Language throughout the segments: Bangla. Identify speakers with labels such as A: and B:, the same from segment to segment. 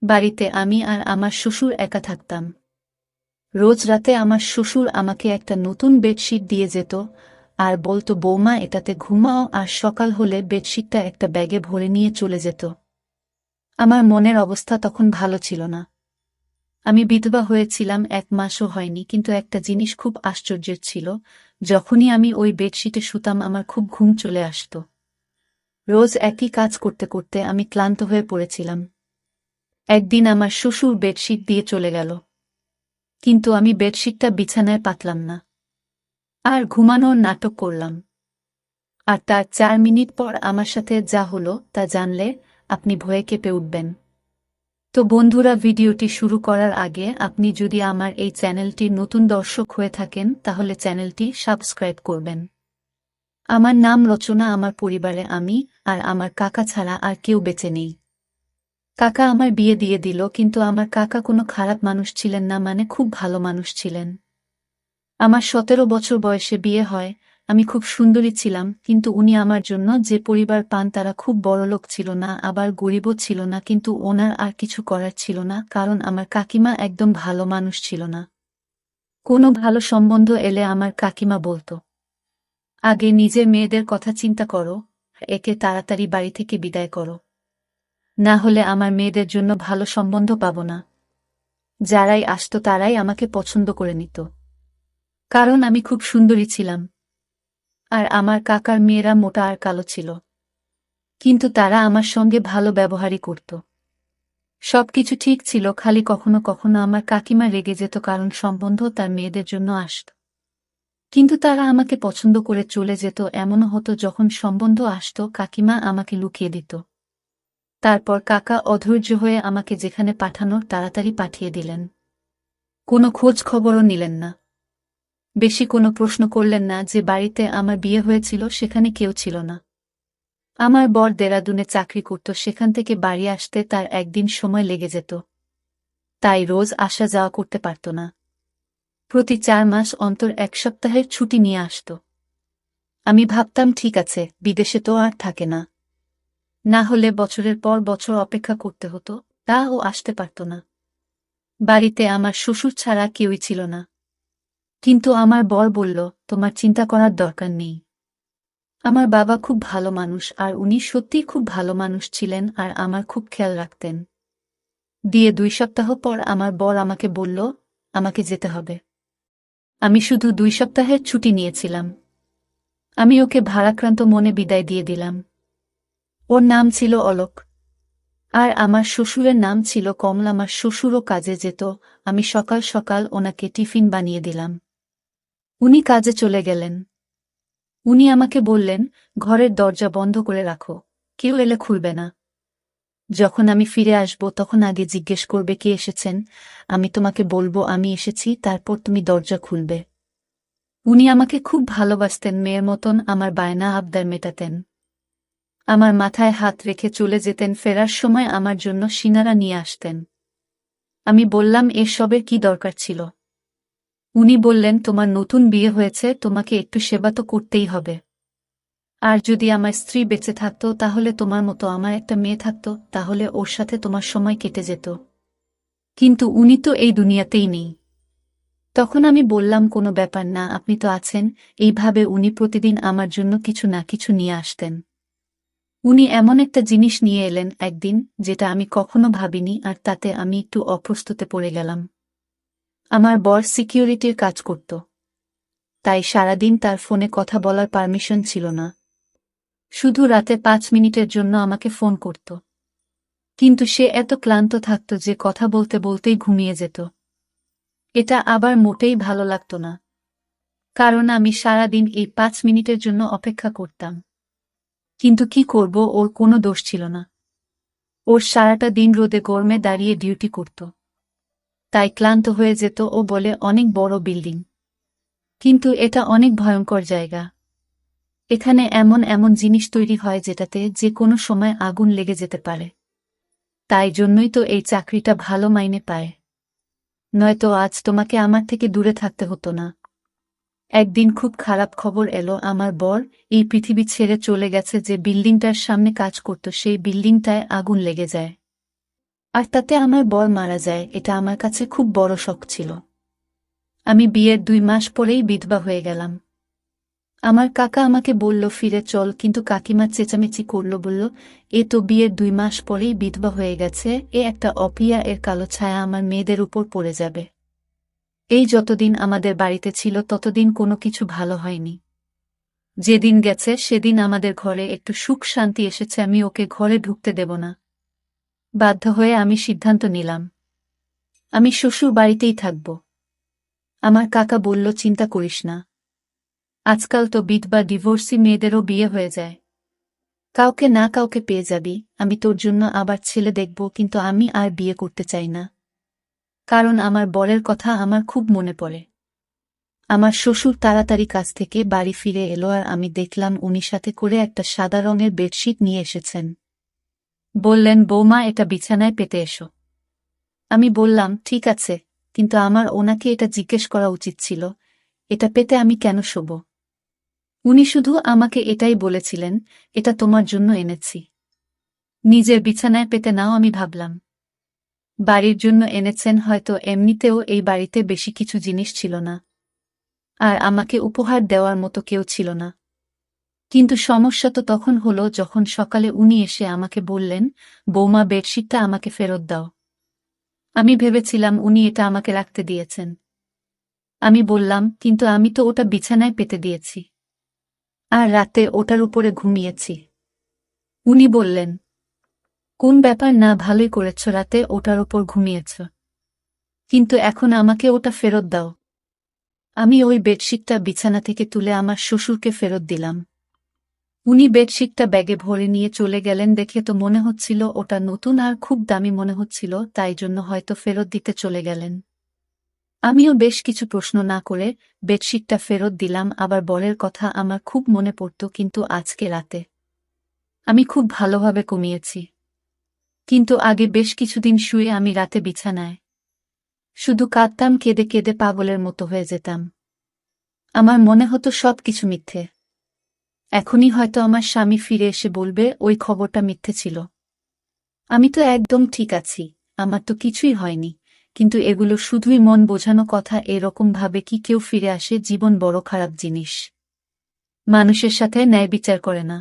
A: বাড়িতে আমি আর আমার শ্বশুর একা থাকতাম। রোজ রাতে আমার শ্বশুর আমাকে একটা নতুন বেডশিট দিয়ে যেত আর বলতো, বৌমা, এটাতে ঘুমাও, আর সকাল হলে বেডশিটটা একটা ব্যাগে ভরে নিয়ে চলে যেত। আমার মনের অবস্থা তখন ভালো ছিল না। আমি বিধবা হয়েছিলাম, 1 মাসও হয়নি, কিন্তু একটা জিনিস খুব আশ্চর্যের ছিল, যখনই আমি ওই বেডশিটে শুতাম আমার খুব ঘুম চলে আসত। রোজ একই কাজ করতে করতে আমি ক্লান্ত হয়ে পড়েছিলাম। একদিন আমার শ্বশুর বেডশিট দিয়ে চলে গেল, কিন্তু আমি বেডশিটটা বিছানায় পাতলাম না, আর ঘুমানোর নাটক করলাম। আর তার 4 মিনিট পর আমার সাথে যা হলো তা জানলে আপনি ভয়ে কেঁপে উঠবেন। তো বন্ধুরা, ভিডিওটি শুরু করার আগে আপনি যদি আমার এই চ্যানেলটির নতুন দর্শক হয়ে থাকেন তাহলে চ্যানেলটি সাবস্ক্রাইব করবেন। আমার নাম রচনা। আমার পরিবারে আমি আর আমার কাকা ছাড়া আর কেউ বেঁচে নেই। কাকা আমার বিয়ে দিয়ে দিল, কিন্তু আমার কাকা কোনো খারাপ মানুষ ছিলেন না, মানে খুব ভালো মানুষ ছিলেন। আমার 17 বছর বয়সে বিয়ে হয়। আমি খুব সুন্দরী ছিলাম, কিন্তু উনি আমার জন্য যে পরিবার পান তারা খুব বড়লোক ছিল না, আবার গরিবও ছিল না, কিন্তু ওনার আর কিছু করার ছিল না, কারণ আমার কাকিমা একদম ভালো মানুষ ছিল না। কোনো ভালো সম্বন্ধ এলে আমার কাকিমা বলতো, আগে নিজের মেয়েদের কথা চিন্তা করো, একে তাড়াতাড়ি বাড়ি থেকে বিদায় করো, না হলে আমার মেয়েদের জন্য ভালো সম্বন্ধ পাবো না। যারাই আসতো তারাই আমাকে পছন্দ করে নিত, কারণ আমি খুব সুন্দরী ছিলাম। আর আমার কাকার মেয়েরা মোটা আর কালো ছিল, কিন্তু তারা আমার সঙ্গে ভালো ব্যবহারই করত। সবকিছু ঠিক ছিল, খালি কখনো কখনো আমার কাকিমা রেগে যেত, কারণ সম্বন্ধ তার মেয়েদের জন্য আসত। কিন্তু তারা আমাকে পছন্দ করে চলে যেত। এমনও হতো যখন সম্বন্ধ আসত কাকিমা আমাকে লুকিয়ে দিত। তারপর কাকা অধৈর্য হয়ে আমাকে যেখানে পাঠানোর তাড়াতাড়ি পাঠিয়ে দিলেন। কোনো খোঁজ খবরও নিলেন না, বেশি কোনো প্রশ্ন করলেন না। যে বাড়িতে আমার বিয়ে হয়েছিল সেখানে কেউ ছিল না। আমার বর দেরাদুনে চাকরি করত, সেখান থেকে বাড়ি আসতে তার একদিন সময় লেগে যেত, তাই রোজ আসা যাওয়া করতে পারত না। প্রতি 4 মাস অন্তর 1 সপ্তাহের ছুটি নিয়ে আসত। আমি ভাবতাম, ঠিক আছে, বিদেশে তো আর থাকে না, না হলে বছরের পর বছর অপেক্ষা করতে হতো, তা ও আসতে পারত না। বাড়িতে আমার শ্বশুর ছাড়া কেউই ছিল না, কিন্তু আমার বর বলল, তোমার চিন্তা করার দরকার নেই। আমার বাবা খুব ভালো মানুষ, আর উনি সত্যিই খুব ভালো মানুষ ছিলেন, আর আমার খুব খেয়াল রাখতেন। দিয়ে 2 সপ্তাহ পর আমার বর আমাকে বলল, আমাকে যেতে হবে। আমি শুধু 2 সপ্তাহের ছুটি নিয়েছিলাম। আমি ওকে ভারাক্রান্ত মনে বিদায় দিয়ে দিলাম। ওর নাম ছিল অলোক, আর আমার শ্বশুরের নাম ছিল কমল। আমার শ্বশুরও কাজে যেত, আমি সকাল সকাল ওনাকে টিফিন বানিয়ে দিলাম। উনি কাজে চলে গেলেন। উনি আমাকে বললেন, ঘরের দরজা বন্ধ করে রাখো, কেউ এলে খুলবে না। যখন আমি ফিরে আসব তখন আগে জিজ্ঞেস করবে কে এসেছেন, আমি তোমাকে বলবো আমি এসেছি, তারপর তুমি দরজা খুলবে। উনি আমাকে খুব ভালোবাসতেন, মেয়ের মতন আমার বায়না আবদার মেটাতেন। আমার মাথায় হাত রেখে চলে যেতেন, ফেরার সময় আমার জন্য সিনারা নিয়ে আসতেন। আমি বললাম, এসবের কি দরকার ছিল? উনি বললেন, তোমার নতুন বিয়ে হয়েছে, তোমাকে একটু সেবা তো করতেই হবে। আর যদি আমার স্ত্রী বেঁচে থাকতো তাহলে তোমার মতো আমার একটা মেয়ে থাকতো, তাহলে ওর সাথে তোমার সময় কেটে যেত। কিন্তু উনি তো এই দুনিয়াতেই নেই। তখন আমি বললাম, কোনো ব্যাপার না, আপনি তো আছেন। এইভাবে উনি প্রতিদিন আমার জন্য কিছু না কিছু নিয়ে আসতেন। উনি এমন একটা জিনিস নিয়ে এলেন একদিন, যেটা আমি কখনো ভাবিনি, আর তাতে আমি একটু অপ্রস্তুতে পড়ে গেলাম। আমার বর সিকিউরিটির কাজ করত, তাই সারাদিন তার ফোনে কথা বলার পারমিশন ছিল না। শুধু রাতে 5 মিনিটের জন্য আমাকে ফোন করত, কিন্তু সে এত ক্লান্ত থাকত যে কথা বলতে বলতেই ঘুমিয়ে যেত। এটা আবার মোটেই ভালো লাগত না, কারণ আমি সারাদিন এই 5 মিনিটের জন্য অপেক্ষা করতাম। কিন্তু কি করব, ওর কোনো দোষ ছিল না। ওর সারাটা দিন রোদে গরমে দাঁড়িয়ে ডিউটি করত, তাই ক্লান্ত হয়ে যেত। ও বলে, অনেক বড় বিল্ডিং, কিন্তু এটা অনেক ভয়ঙ্কর জায়গা। এখানে এমন এমন জিনিস তৈরি হয় যেটাতে যে কোনো সময় আগুন লেগে যেতে পারে। তাই জন্যই তো এই চাকরিটা ভালো মাইনে পায়, নয়তো আজ তোমাকে আমার থেকে দূরে থাকতে হতো না। একদিন খুব খারাপ খবর এলো, আমার বর এই পৃথিবী ছেড়ে চলে গেছে। যে বিল্ডিংটার সামনে কাজ করত সেই বিল্ডিংটায় আগুন লেগে যায়। আর তাতে আমার বর মারা যায়, এটা আমার কাছে খুব বড় শক ছিল। আমি বিয়ের 2 মাস পরেই বিধবা হয়ে গেলাম। আমার কাকা আমাকে বলল ফিরে চল, কিন্তু কাকিমা চেঁচামেচি করল, বলল এ তো বিয়ের 2 মাস পরেই বিধবা হয়ে গেছে, এ একটা অপ্রিয়া, এর কালো ছায়া আমার মেয়েদের উপর পড়ে যাবে। এই যতদিন আমাদের বাড়িতে ছিল ততদিন কোনো কিছু ভালো হয়নি। যেদিন গেছে সেদিন আমাদের ঘরে একটু সুখ শান্তি এসেছে, আমি ওকে ঘরে ঢুকতে দেব না। বাধ্য হয়ে আমি সিদ্ধান্ত নিলাম আমি শ্বশুর বাড়িতেই থাকব। আমার কাকা বলল চিন্তা করিস না, আজকাল তো বিধবা ডিভোর্সি মেয়েদেরও বিয়ে হয়ে যায়, কাউকে না কাউকে পেয়ে যাবি, আমি তোর জন্য আবার ছেলে দেখব, কিন্তু আমি আর বিয়ে করতে চাই না, কারণ আমার বরের কথা আমার খুব মনে পড়ে। আমার শ্বশুর তাড়াতাড়ি কাজ থেকে বাড়ি ফিরে এলো আর আমি দেখলাম উনি সাথে করে একটা সাদা রঙের বেডশিট নিয়ে এসেছেন। বললেন বৌমা এটা বিছানায় পেতে এসো। আমি বললাম ঠিক আছে, কিন্তু আমার ওনাকে এটা জিজ্ঞেস করা উচিত ছিল, এটা পেতে আমি কেন শোব। উনি শুধু আমাকে এটাই বলেছিলেন, এটা তোমার জন্য এনেছি, নিজের বিছানায় পেতে নাও। আমি ভাবলাম বাড়ির জন্য এনেছেন, হয়তো এমনিতেও এই বাড়িতে বেশি কিছু জিনিস ছিল না, আর আমাকে উপহার দেওয়ার মতো কেউ ছিল না। কিন্তু সমস্যা তো তখন হলো যখন সকালে উনি এসে আমাকে বললেন বৌমা বেডশিটটা আমাকে ফেরত দাও। আমি ভেবেছিলাম উনি এটা আমাকে রাখতে দিয়েছেন। আমি বললাম কিন্তু আমি তো ওটা বিছানায় পেতে দিয়েছি, আর রাতে ওটার উপরে ঘুমিয়েছি। উনি বললেন কোন ব্যাপার না, ভালোই করেছ, রাতে ওটার ওপর ঘুমিয়েছ, কিন্তু এখন আমাকে ওটা ফেরত দাও। আমি ওই বেডশিটটা বিছানা থেকে তুলে আমার শ্বশুরকে ফেরত দিলাম। উনি বেডশিটটা ব্যাগে ভরে নিয়ে চলে গেলেন। দেখে তো মনে হচ্ছিল ওটা নতুন আর খুব দামি মনে হচ্ছিল, তাই জন্য হয়তো ফেরত দিতে চলে গেলেন। আমিও বেশ কিছু প্রশ্ন না করে বেডশিটটা ফেরত দিলাম। আবার বরের কথা আমার খুব মনে পড়ত, কিন্তু আজকে রাতে আমি খুব ভালোভাবে ঘুমিয়েছি। কিন্তু আগে বেশ কিছুদিন শুয়ে আমি রাতে বিছানায় শুধু কাঁদতাম, কেঁদে কেঁদে পাগলের মতো হয়ে যেতাম। আমার মনে হতো সব কিছু মিথ্যে। এখনই হয়তো আমার স্বামী ফিরে এসে বলবে ওই খবরটা মিথ্যে ছিল। আমি তো একদম ঠিক আছি, আমার তো কিছুই হয়নি, কিন্তু এগুলো শুধুই মন বোঝানো কথা। এরকম ভাবে কি কেউ ফিরে আসে? জীবন বড় খারাপ জিনিস, মানুষের সাথে ন্যায় বিচার করে না,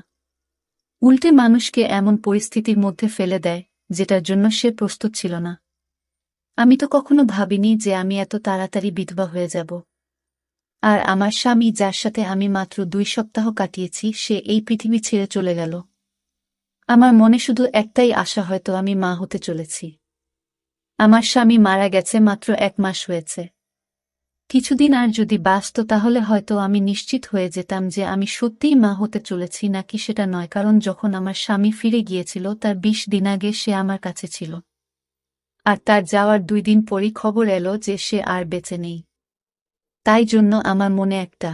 A: উল্টে মানুষকে এমন পরিস্থিতির মধ্যে ফেলে দেয় যেটার জন্য সে প্রস্তুত ছিল না। আমি তো কখনো ভাবিনি যে আমি এত তাড়াতাড়ি বিধবা হয়ে যাব। আর আমার স্বামী, যার সাথে আমি মাত্র 2 সপ্তাহ কাটিয়েছি, সে এই পৃথিবী ছেড়ে চলে গেল। আমার মনে শুধু একটাই আশা, হয়তো আমি মা হতে চলেছি। আমার স্বামী মারা গেছে মাত্র 1 মাস হয়েছে। কিছুদিন আর যদি বাঁচত তাহলে হয়তো আমি নিশ্চিত হয়ে যেতাম যে আমি সত্যিই মা হতে চলেছি নাকি সেটা নয়, কারণ যখন আমার স্বামী ফিরে গিয়েছিল তার 20 দিন আগে সে আমার কাছে ছিল, আর তার যাওয়ার 2 দিন পরই খবর এলো যে সে আর বেঁচে নেই। তাই জন্য আমার মনে একটা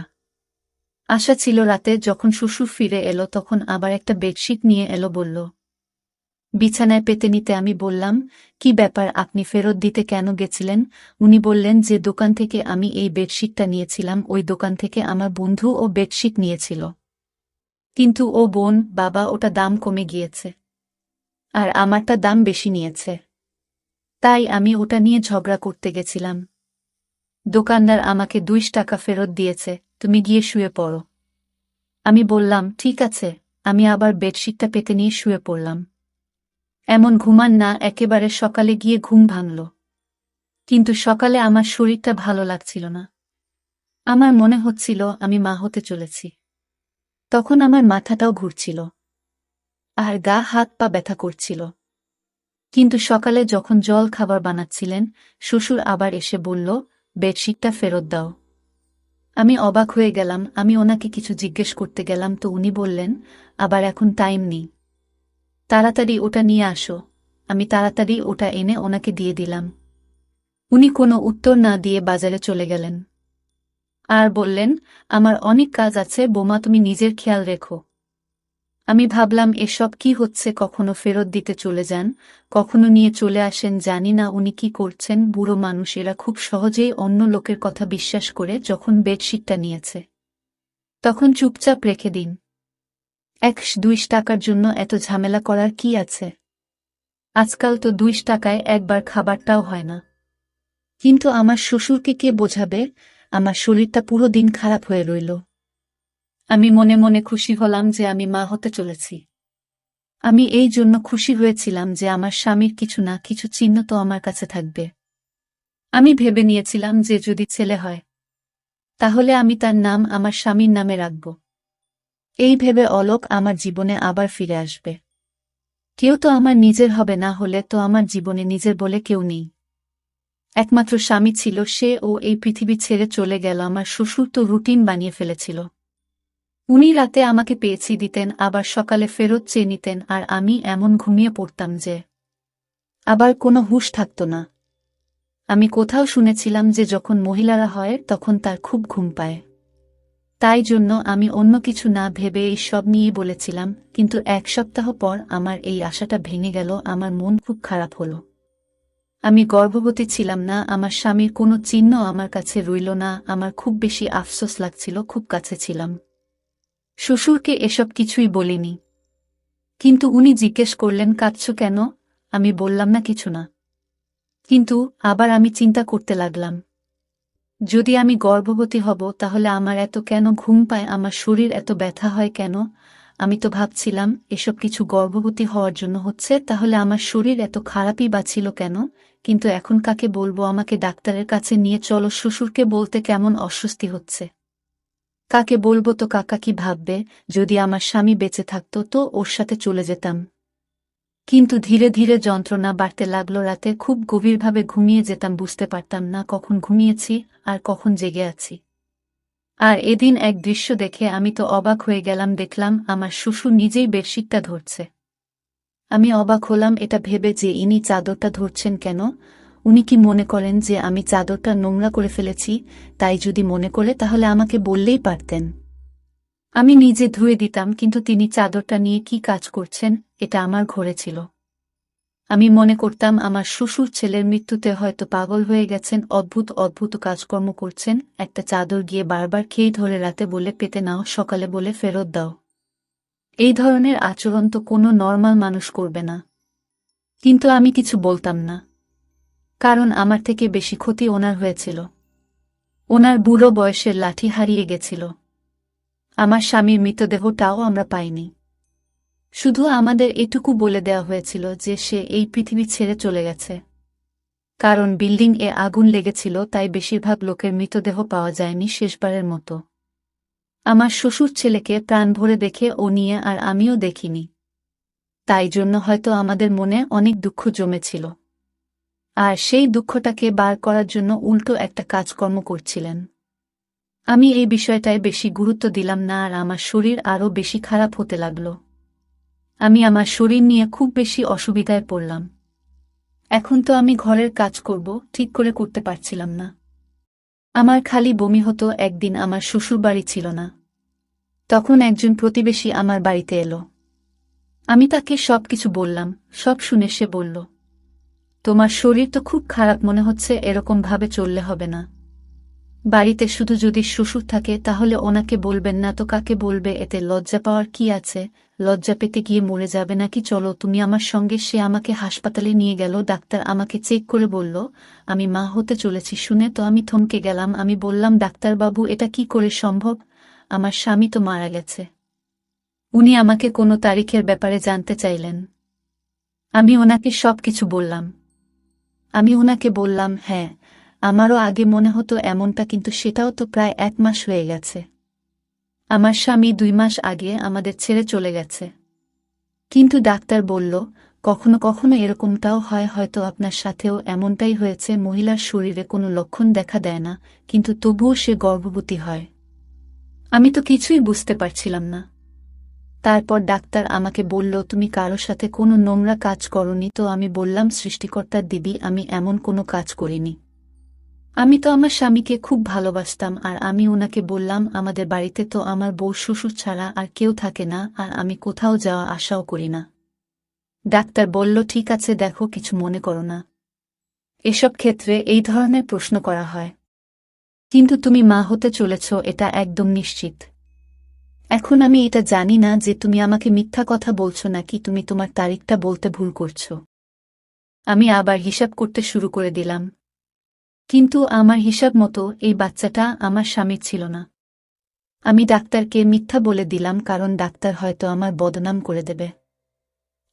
A: আশা ছিল। রাতে যখন শ্বশুর ফিরে এলো তখন আবার একটা বেডশিট নিয়ে এলো, বলল বিছানায় পেতে নিতে। আমি বললাম কি ব্যাপার, আপনি ফেরত দিতে কেন গেছিলেন? উনি বললেন যে দোকান থেকে আমি এই বেডশিটটা নিয়েছিলাম, ওই দোকান থেকে আমার বন্ধু ও বেডশিট নিয়েছিল, কিন্তু ও বোন বাবা ওটা দাম কমে গিয়েছে, আর আমারটা দাম বেশি নিয়েছে, তাই আমি ওটা নিয়ে ঝগড়া করতে গেছিলাম। দোকানদার আমাকে 2 টাকা ফেরত দিয়েছে, তুমি গিয়ে শুয়ে পড়ো। আমি বললাম ঠিক আছে। আমি আবার বেডশিটটা পেতে নিয়ে শুয়ে পড়লাম। এমন ঘুমান না, একেবারে সকালে গিয়ে ঘুম ভাঙল। কিন্তু সকালে আমার শরীরটা ভালো লাগছিল না। আমার মনে হচ্ছিল আমি মা হতে চলেছি। তখন আমার মাথাটাও ঘুরছিল, আর গা হাত পা ব্যথা করছিল। কিন্তু সকালে যখন জল খাবার বানাচ্ছিলেন, শ্বশুর আবার এসে বলল বেডশিটটা ফেরত দাও। আমি অবাক হয়ে গেলাম। আমি ওনাকে কিছু জিজ্ঞেস করতে গেলাম তো উনি বললেন আবার এখন টাইম নেই, তাড়াতাড়ি ওটা নিয়ে আসো। আমি তাড়াতাড়ি ওটা এনে ওনাকে দিয়ে দিলাম। উনি কোনো উত্তর না দিয়ে বাজারে চলে গেলেন আর বললেন আমার অনেক কাজ আছে বোমা, তুমি নিজের খেয়াল রেখো। আমি ভাবলাম এসব কি হচ্ছে, কখনো ফেরত দিতে চলে যান, কখনো নিয়ে চলে আসেন, জানি না উনি কি করছেন। বুড়ো মানুষ, এরা খুব সহজেই অন্য লোকের কথা বিশ্বাস করে। যখন বেডশিটটা নিয়েছে তখন চুপচাপ রেখে দিন। 1-2 টাকার জন্য এত ঝামেলা করার কি আছে? আজকাল তো 2 টাকায় একবার খাবারটাও হয় না। কিন্তু আমার শ্বশুরকে কে বোঝাবে? আমার শরীরটা পুরো দিন খারাপ হয়ে রইল। আমি মনে মনে খুশি হলাম যে আমি মা হতে চলেছি। আমি এই জন্য খুশি হয়েছিলাম যে আমার স্বামীর কিছু না কিছু চিহ্ন তো আমার কাছে থাকবে। আমি ভেবে নিয়েছিলাম যে যদি ছেলে হয় তাহলে আমি তার নাম আমার স্বামীর নামে রাখব। এই ভেবে অলোক আমার জীবনে আবার ফিরে আসবে। কেউ তো আমার নিজের হবে, না হলে তো আমার জীবনে নিজের বলে কেউ নেই। একমাত্র স্বামী ছিল সে, ও এই পৃথিবী ছেড়ে চলে গেল। আমার শ্বশুর তো রুটিন বানিয়ে ফেলেছিল। উনি রাতে আমাকে পেয়েছি দিতেন, আবার সকালে ফেরত চেয়ে নিতেন, আর আমি এমন ঘুমিয়ে পড়তাম যে আবার কোনো হুঁশ থাকত না। আমি কোথাও শুনেছিলাম যে যখন মহিলারা হয় তখন তার খুব ঘুম পায়। তাই জন্য আমি অন্য কিছু না ভেবে এই সব নিয়েই বলেছিলাম, কিন্তু 1 সপ্তাহ পর আমার এই আশাটা ভেঙে গেল। আমার মন খুব খারাপ হলো। আমি গর্ভবতী ছিলাম না, আমার স্বামীর কোনো চিহ্ন আমার কাছে রইল না। আমার খুব বেশি আফসোস লাগছিল, খুব কাছে ছিলাম। শ্বশুরকে এসব কিছুই বলিনি, কিন্তু উনি জিজ্ঞেস করলেন কাঁদছ কেন? আমি বললাম না, কিছু না। কিন্তু আবার আমি চিন্তা করতে লাগলাম, যদি আমি গর্ভবতী হব তাহলে আমার এত কেন ঘুম পায়, আমার শরীর এত ব্যথা হয় কেন? আমি তো ভাবছিলাম এসব কিছু গর্ভবতী হওয়ার জন্য হচ্ছে, তাহলে আমার শরীর এত খারাপই বা ছিল কেন? কিন্তু এখন কাকে বলবো? আমাকে ডাক্তারের কাছে নিয়ে চলো। শ্বশুরকে বলতে কেমন অস্বস্তি হচ্ছে। কাকে বলবো? তো কাকা কি ভাববে? যদি আমার স্বামী বেঁচে থাকতো তো ওর সাথে চলে যেতাম। কিন্তু ধীরে ধীরে যন্ত্রণা বাড়তে লাগলো। রাতে খুব গভীরভাবে ঘুমিয়ে যেতাম, বুঝতে পারতাম না কখন ঘুমিয়েছি আর কখন জেগে আছি। আর এদিন এক দৃশ্য দেখে আমি তো অবাক হয়ে গেলাম। দেখলাম আমার শ্বশুর নিজেই বেডশিটটা ধরছে। আমি অবাক হলাম এটা ভেবে যে ইনি চাদরটা ধরছেন কেন। উনি কি মনে করেন যে আমি চাদরটা নোংরা করে ফেলেছি? তাই যদি মনে করে তাহলে আমাকে বললেই পারতেন, আমি নিজে ধুয়ে দিতাম। কিন্তু তিনি চাদরটা নিয়ে কি কাজ করছেন? এটা আমার ঘরে ছিল। আমি মনে করতাম আমার শ্বশুর ছেলের মৃত্যুতে হয়তো পাগল হয়ে গেছেন, অদ্ভুত অদ্ভুত কাজকর্ম করছেন। একটা চাদর গিয়ে বারবার খেয়ে ধরে, রাতে বলে পেতে নাও, সকালে বলে ফেরত দাও। এই ধরনের আচরণ তো কোনো নর্মাল মানুষ করবে না। কিন্তু আমি কিছু বলতাম না, কারণ আমার থেকে বেশি ক্ষতি ওনার হয়েছিল। ওনার বুড়ো বয়সের লাঠি হারিয়ে গেছিল। আমার স্বামীর মৃতদেহটাও আমরা পাইনি। শুধু আমাদের এটুকু বলে দেওয়া হয়েছিল যে সে এই পৃথিবী ছেড়ে চলে গেছে। কারণ বিল্ডিং এ আগুন লেগেছিল, তাই বেশিরভাগ লোকের মৃতদেহ পাওয়া যায়নি শেষবারের মতো। আমার শ্বশুর ছেলেকে প্রাণ ভরে দেখে ও নিয়ে আর আমিও দেখিনি। তাই জন্য হয়তো আমাদের মনে অনেক দুঃখ জমেছিল। আর সেই দুঃখটাকে বার করার জন্য উল্টো একটা কাজকর্ম করছিলেন। আমি এই বিষয়টায় বেশি গুরুত্ব দিলাম না, আর আমার শরীর আরও বেশি খারাপ হতে লাগল। আমি আমার শরীর নিয়ে খুব বেশি অসুবিধায় পড়লাম। এখন তো আমি ঘরের কাজ করব ঠিক করে করতে পারছিলাম না। আমার খালি বমি হতো। একদিন আমার শ্বশুরবাড়ি ছিল না, তখন একজন প্রতিবেশী আমার বাড়িতে এলো। আমি তাকে সবকিছু বললাম। সব শুনে সে বলল, তোমার শরীর তো খুব খারাপ মনে হচ্ছে, এরকম ভাবে চললে হবে না। বাড়িতে শুধু যদি শ্বশুর থাকে তাহলে ওনাকে বলবেন না তো কাকে বলবে? এতে লজ্জা পাওয়ার কি আছে? লজ্জা পেতে গিয়ে মরে যাবে নাকি? চলো তুমি আমার সঙ্গে। সে আমাকে হাসপাতালে নিয়ে গেল। ডাক্তার আমাকে চেক করে বলল আমি মা হতে চলেছি। শুনে তো আমি থমকে গেলাম। আমি বললাম, ডাক্তারবাবু এটা কি করে সম্ভব? আমার স্বামী তো মারা গেছে। উনি আমাকে কোনো তারিখের ব্যাপারে জানতে চাইলেন। আমি ওনাকে সবকিছু বললাম। আমি ওনাকে বললাম, হ্যাঁ, আমারও আগে মনে হতো এমনটা, কিন্তু সেটাও তো প্রায় 1 মাস হয়ে গেছে। আমার স্বামী 2 মাস আগে আমাদের ছেড়ে চলে গেছে। কিন্তু ডাক্তার বলল, কখনো কখনো এরকমটাও হয়, হয়তো আপনার সাথেও এমনটাই হয়েছে। মহিলার শরীরে কোনো লক্ষণ দেখা দেয় না, কিন্তু তবুও সে গর্ভবতী হয়। আমি তো কিছুই বুঝতে পারছিলাম না। তারপর ডাক্তার আমাকে বলল, তুমি কারো সাথে কোনো নোংরা কাজ করনি তো? আমি বললাম, সৃষ্টিকর্তার দিবি, আমি এমন কোনো কাজ করিনি। আমি তো আমার স্বামীকে খুব ভালোবাসতাম। আর আমি ওনাকে বললাম, আমাদের বাড়িতে তো আমার বউ শ্বশুর ছাড়া আর কেউ থাকে না, আর আমি কোথাও যাওয়া আশাও করি না। ডাক্তার বলল, ঠিক আছে, দেখো, কিছু মনে করো না। এসব ক্ষেত্রে এই ধরনের প্রশ্ন করা হয়। কিন্তু তুমি মা হতে চলেছ, এটা একদম নিশ্চিত। এখন আমি এটা জানি না যে তুমি আমাকে মিথ্যা কথা বলছো নাকি তুমি তোমার তারিখটা বলতে ভুল করছো। আমি আবার হিসাব করতে শুরু করে দিলাম। কিন্তু আমার হিসাব মতো এই বাচ্চাটা আমার স্বামীর ছিল না। আমি ডাক্তারকে মিথ্যা বলে দিলাম, কারণ ডাক্তার হয়তো আমার বদনাম করে দেবে।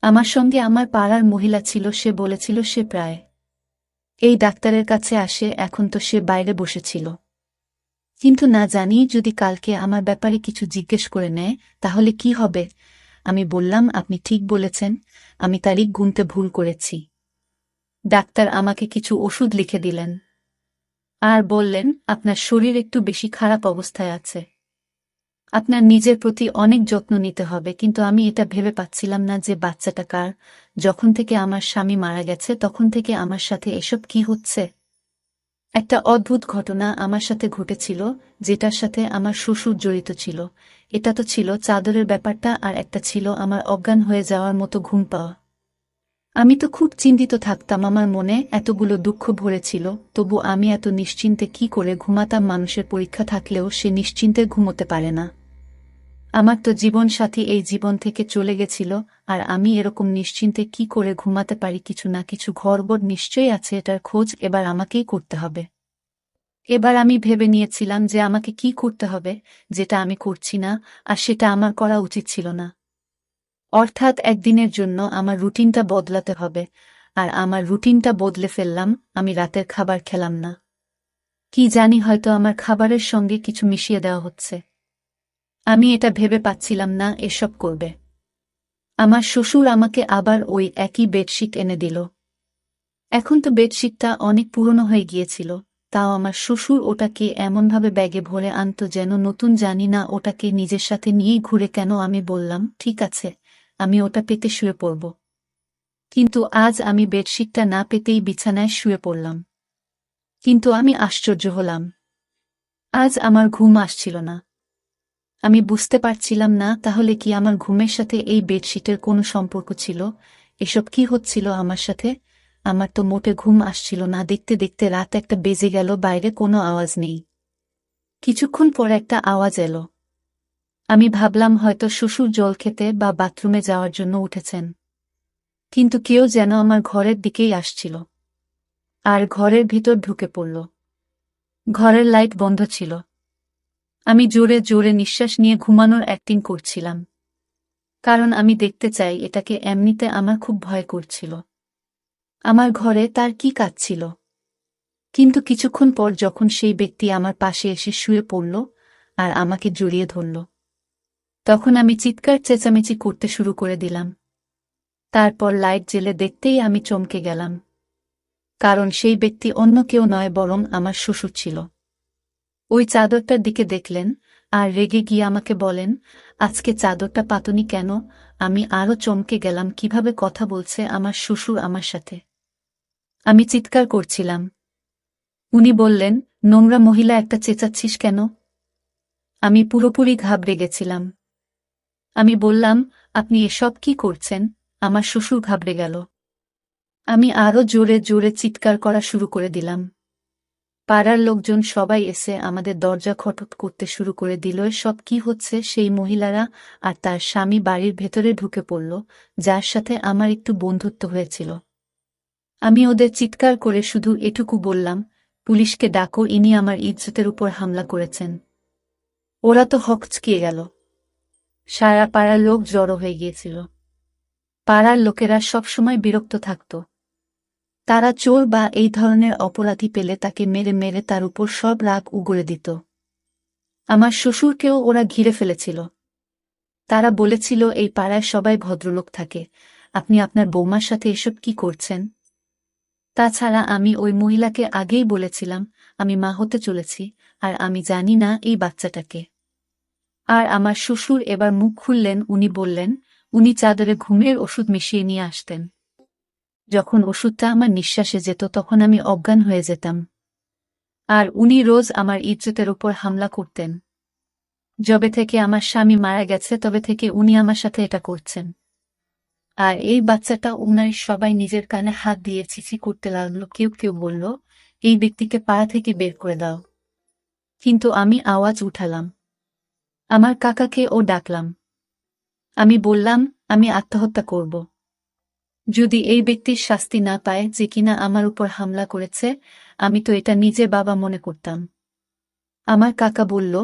A: আমার সঙ্গে আমার পাড়ার মহিলা ছিল, সে বলেছিল সে প্রায় এই ডাক্তারের কাছে আসে, এখন তো সে বাইরে বসেছিল। কিন্তু না জানি যদি কালকে আমার ব্যাপারে কিছু জিজ্ঞেস করে নেয় তাহলে কি হবে। আমি বললাম, আপনি ঠিক বলেছেন, আমি তারিখ গুনতে ভুল করেছি। ডাক্তার আমাকে কিছু ওষুধ লিখে দিলেন আর বললেন, আপনার শরীর একটু বেশি খারাপ অবস্থায় আছে, আপনার নিজের প্রতি অনেক যত্ন নিতে হবে। কিন্তু আমি এটা ভেবে পাচ্ছিলাম না যে বাচ্চাটা কার। যখন থেকে আমার স্বামী মারা গেছে তখন থেকে আমার সাথে এসব কি হচ্ছে। একটা অদ্ভুত ঘটনা আমার সাথে ঘটেছিল, যেটার সাথে আমার শ্বশুর জড়িত ছিল। এটা তো ছিল চাদরের ব্যাপারটা, আর একটা ছিল আমার অজ্ঞান হয়ে যাওয়ার মতো ঘুম পাওয়া। আমি তো খুব চিন্তিত থাকতাম, আমার মনে এতগুলো দুঃখ ভরেছিল, তবু আমি এত নিশ্চিন্তে কি করে ঘুমাতাম। মানুষের পরীক্ষা থাকলেও সে নিশ্চিন্তে ঘুমোতে পারে না। আমার তো জীবন সাথী এই জীবন থেকে চলে গেছিল, আর আমি এরকম নিশ্চিন্তে কি করে ঘুমাতে পারি। কিছু না কিছু গড়বড় নিশ্চয়ই আছে, এটার খোঁজ এবার আমাকেই করতে হবে। এবার আমি ভেবে নিয়েছিলাম যে আমাকে কি করতে হবে, যেটা আমি করছি না, আর সেটা আমার করা উচিত ছিল না। অর্থাৎ একদিনের জন্য আমার রুটিনটা বদলাতে হবে। আর আমার রুটিনটা বদলে ফেললাম, আমি রাতের খাবার খেলাম না। কি জানি, হয়তো আমার খাবারের সঙ্গে কিছু মিশিয়ে দেওয়া হচ্ছে। আমি এটা ভেবে পাচ্ছিলাম না এসব করবে। আমার শ্বশুর আমাকে আবার ওই একই বেডশিট এনে দিল। এখন তো বেডশিটটা অনেক পুরনো হয়ে গিয়েছিল, তাও আমার শ্বশুর ওটাকে এমনভাবে ব্যাগে ভরে আনত যেন নতুন। জানি না ওটাকে নিজের সাথে নিয়েই ঘুরে কেন। আমি বললাম, ঠিক আছে, আমি ওটা পেতে শুয়ে পড়ব। কিন্তু আজ আমি বেডশিটটা না পেতেই বিছানায় শুয়ে পড়লাম। কিন্তু আমি আশ্চর্য হলাম, আজ আমার ঘুম আসছিল না। আমি বুঝতে পারছিলাম না তাহলে কি আমার ঘুমের সাথে এই বেডশিটের কোনো সম্পর্ক ছিল। এসব কি হচ্ছিল আমার সাথে। আমার তো মোটে ঘুম আসছিল না। দেখতে দেখতে রাত একটা বেজে গেল, বাইরে কোনো আওয়াজ নেই। কিছুক্ষণ পর একটা আওয়াজ এলো। আমি ভাবলাম হয়তো শ্বশুর জল খেতে বা বাথরুমে যাওয়ার জন্য উঠেছেন। কিন্তু কেউ যেন আমার ঘরের দিকেই আসছিল, আর ঘরের ভিতর ঢুকে পড়ল। ঘরের লাইট বন্ধ ছিল। আমি জোরে জোরে নিঃশ্বাস নিয়ে ঘুমানোর অ্যাক্টিং করছিলাম, কারণ আমি দেখতে চাই এটাকে। এমনিতে আমার খুব ভয় করছিল। আমার ঘরে তার কি কাজ ছিল। কিন্তু কিছুক্ষণ পর যখন সেই ব্যক্তি আমার পাশে এসে শুয়ে পড়ল আর আমাকে জড়িয়ে ধরল, তখন আমি চিৎকার চেঁচামেচি করতে শুরু করে দিলাম। তারপর লাইট জ্বেলে দেখতেই আমি চমকে গেলাম, কারণ সেই ব্যক্তি অন্য কেউ নয়, বরং আমার শ্বশুর ছিল। ওই চাদরটার দিকে দেখলেন আর রেগে গিয়ে আমাকে বলেন, আজকে চাদরটা পাতনি কেন। আমি আরও চমকে গেলাম, কিভাবে কথা বলছে আমার শ্বশুর আমার সাথে। আমি চিৎকার করছিলাম। উনি বললেন, নোংরা মহিলা একটা, চেঁচাচ্ছিস কেন। আমি পুরোপুরি ঘাবড়ে গেছিলাম। আমি বললাম, আপনি এসব কি করছেন। আমার শ্বশুর ঘাবড়ে গেল। আমি আরও জোরে জোরে চিৎকার করা শুরু করে দিলাম। পাড়ার লোকজন সবাই এসে আমাদের দরজা খটখট করতে শুরু করে দিল। সব কি হচ্ছে। সেই মহিলারা আর তার স্বামী বাড়ির ভেতরে ঢুকে পড়ল, যার সাথে আমার একটু বন্ধুত্ব হয়েছিল। আমি ওদের চিৎকার করে শুধু এটুকু বললাম, পুলিশকে ডাকো, ইনি আমার ইজ্জতের উপর হামলা করেছেন। ওরা তো হকচকিয়ে গেল। সারা পাড়ার লোক জড়ো হয়ে গিয়েছিল। পাড়ার লোকেরা সবসময় বিরক্ত থাকত। তারা চোর বা এই ধরনের অপরাধী পেলে তাকে মেরে মেরে তার উপর সব রাগ উগরে দিত। আমার শ্বশুরকেও ওরা ঘিরে ফেলেছিল। তারা বলেছিল, এই পাড়ায় সবাই ভদ্রলোক থাকে, আপনি আপনার বৌমার সাথে এসব কি করছেন। তাছাড়া আমি ওই মহিলাকে আগেই বলেছিলাম আমি মা হতে চলেছি, আর আমি জানি না এই বাচ্চাটাকে। আর আমার শ্বশুর এবার মুখ খুললেন। উনি বললেন, উনি চাদরে ঘুমের ওষুধ মিশিয়ে নিয়ে আসতেন। যখন ওষুধটা আমার নিঃশ্বাসে যেত তখন আমি অজ্ঞান হয়ে যেতাম। আর উনি রোজ আমার ইজ্জতের উপর হামলা করতেন। যবে থেকে আমার স্বামী মারা গেছে তবে থেকে উনি আমার সাথে এটা করছেন। আর এই বাচ্চাটা, উনার সবাই নিজের কানে হাত দিয়ে ছিছি করতে লাগলো। কেউ কেউ বলল, এই ব্যক্তিকে পাড়া থেকে বের করে দাও। কিন্তু আমি আওয়াজ উঠালাম। আমার কাকাকে ও ডাকলাম। আমি বললাম, আমি আত্মহত্যা করব। যদি এই ব্যক্তির শাস্তি না পায় যে কিনা আমার উপর হামলা করেছে, আমি তো এটা নিজে বাবা মনে করতাম। আমার কাকা বলল,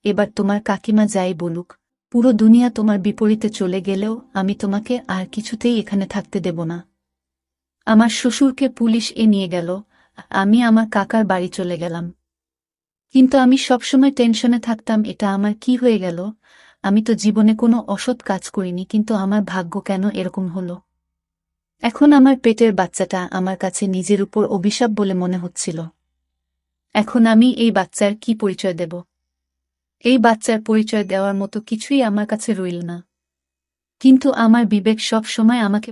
A: এবার তোমার কাকিমা যাই বলুক, পুরো দুনিয়া তোমার বিপরীতে চলে গেলেও আমি তোমাকে আর কিছুতেই এখানে থাকতে দেব না। আমার শ্বশুরকে পুলিশ নিয়ে গেল, আমি আমার কাকার বাড়ি চলে গেলাম। কিন্তু আমি সবসময় টেনশনে থাকতাম, এটা আমার কি হয়ে গেল? আমি তো জীবনে কোনো অসৎ কাজ করিনি, কিন্তু আমার ভাগ্য কেন এরকম হলো? এখন আমার পেটের বাচ্চাটা আমার কাছে নিজের উপর অভিশাপ বলে মনে হচ্ছিল। এখন আমি এই বাচ্চার কি পরিচয় দেব? এই বাচ্চার পরিচয় দেওয়ার মতো কিছুই আমার কাছে রইল না। কিন্তু আমার বিবেক সব সময় আমাকে